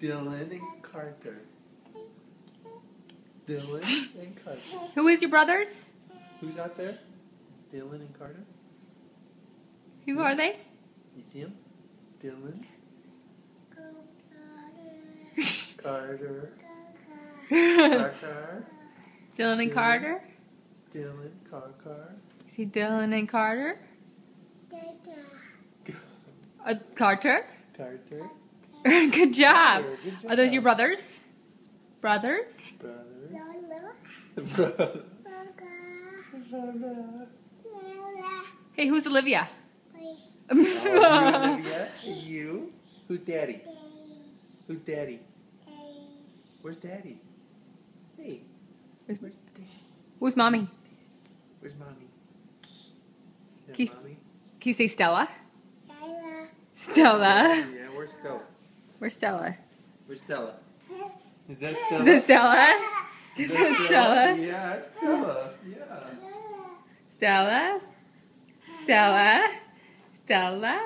Dylan and Carter. Dylan and Carter. Who is your brothers? Who's out there? Dylan and Carter. Who are they? You see him? Dylan. Carter. Carter. Dylan and Carter? Dylan, Carter. See Dylan and Carter? Carter? Carter. Good job. Carter, good job. Are those your brothers? Brothers? Brother. Hey, who's Olivia? Oh, you, Olivia? You? Who's Daddy? Who's Daddy? Where's Daddy? Hey. Where's Daddy? Who's Mommy? Where's Mommy? Can you- Mommy? Can you say Stella? Stella. Yeah, where's Stella? Where's Stella? Where's Stella? Is that Is Stella? it Stella? Is Is that it Stella? Yeah, it's Stella. Yeah. Stella? Stella? Stella?